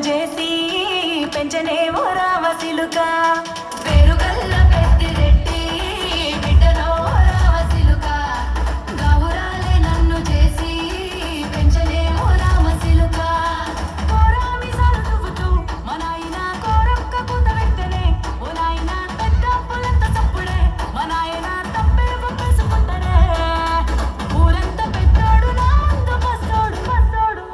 చేసి పెంచనే ఓ రామసిలుక పేరుగల్ల పెద్దిరెడ్డి బిడ్డలో రామసిలుక గౌరాలే నన్ను చేసి పెంచనే ఓ రామసిలుక కోరామి సాలు తువ్వుతూ మా నాయన కోరొక్క కూత వెంటనే ఓ నాయన పెద్ద పులంత చప్పుడే మా నాయన తప్పే ఒప్పేసుకుంటానే ఊరంతా పెద్దోడు నా ముందు బస్సోడు బస్సోడు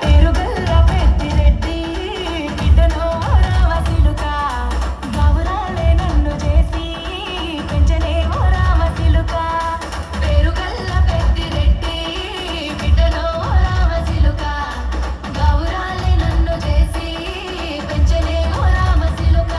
పేరుగల్ల పెద్దిరెడ్డి బిడ్డలో రామసిలుక గౌరాలే నన్ను చేసి పెంచనే ఓ రామసిలుక పేరుగల్ల పెద్దిరెడ్డి బిడ్డలో రామసిలుక గౌరాలే నన్ను చేసి పెంచనే ఓ రామసిలుక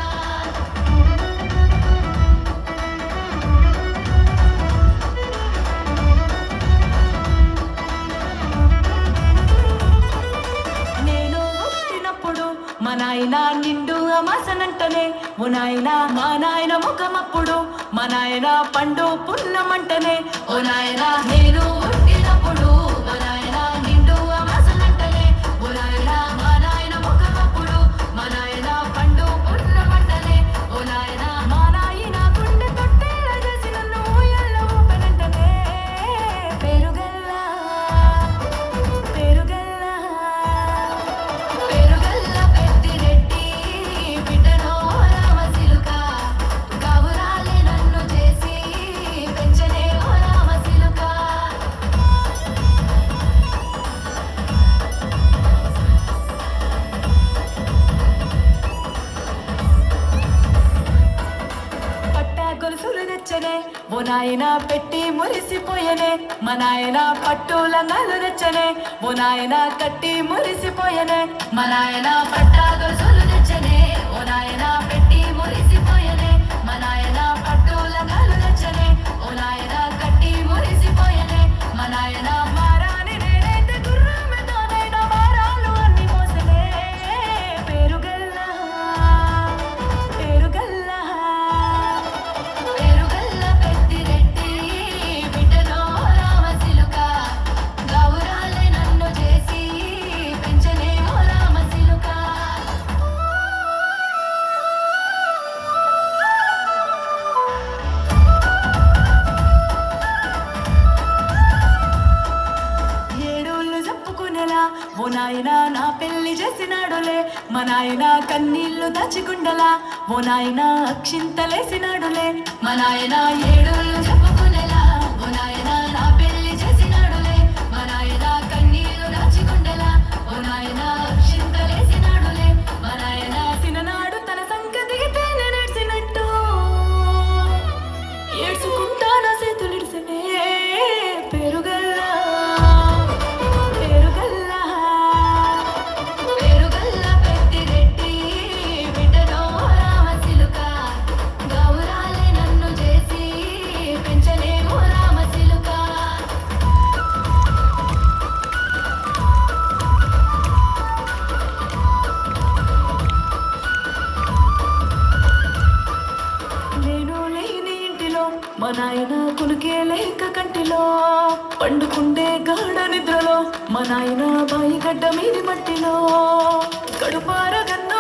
నేను పుట్టినప్పుడు మా నాయన నిండు అమాసనంటనే ఓ నాయన మా నాయన ముఖమప్పుడు మా నాయన పండు పున్నమంటనే ఓ నాయన నేను పుట్టినప్పుడు మా నాయన నిండు అమాసనంటనే ఓ నాయన మా నాయన ముఖమప్పుడు మా నాయన పండు పున్నమంటనే ఓ నాయన మా నాయన గుండె తొట్టేలా చేసి నన్ను ఊయల్లో ఊపనంటనే పేరుగల్ల పేరుగల్ల పేరుగల్ల పెద్దిరెడ్డి బిడ్డలో రామసిలుక గౌరాలే నన్ను చేసి పెంచనే ఓ రామసిలుక పట్టా గొలుసులు తెచ్చనే ఓ నాయన పెట్టి మురిసిపోయనే మా నాయన పట్టు లంగాలు తెచ్చనే ఓ నాయన కట్టి మురిసిపోయనే మా నాయన పట్టా గొలుసులు తెచ్చనే ఓ నాయన పెట్టి మురిసిపోయనే మా నాయన పట్టు లంగాలు తెచ్చనే ఓ నాయన కట్టి మురిసిపోయనే మా నాయన మారాని నేనైతే గుర్రమెదోనైనా మారాలు అన్ని మోసనే పేరుగల్ల పేరుగల్ల పేరుగల్ల పెద్దిరెడ్డి బిడ్డలో రామసిలుక గౌరాలే నన్ను చేసి పెంచనే ఓ రామసిలుక ఏడోళ్ళు చెప్పుకునేలా ఓ నాయన నా పెళ్లి చేసినాడులే మా నాయన కన్నీళ్లు దాచికుండలా ఓ నాయన అక్షింతలేసినాడులే మా నాయన ఏడోళ్ళు చెప్పుకునేలా ఓ నాయన నా పెళ్లి చేసినాడులే మా నాయన కన్నీళ్లు దాచికుండలా ఓ నాయన అక్షింతలేసినాడులే మా నాయన సిననాడు తన సంగతి తేనె నేర్చినట్టు ఏడ్చుకుంటా నా చేతులిడిసనే పేరుగల్ల పేరుగల్ల పేరుగల్ల పెద్దిరెడ్డి బిడ్డలో రామసిలుక గౌరాలే నన్ను చేసి పెంచనే ఓ రామసిలుక నేను లేని ఇంటిలో మా నాయన కునుకే లేక కంటిలో పండుకుండే గాఢ నిద్రలో మా నాయన బాయి గడ్డ మీది మట్టిలో కడుపార గన్న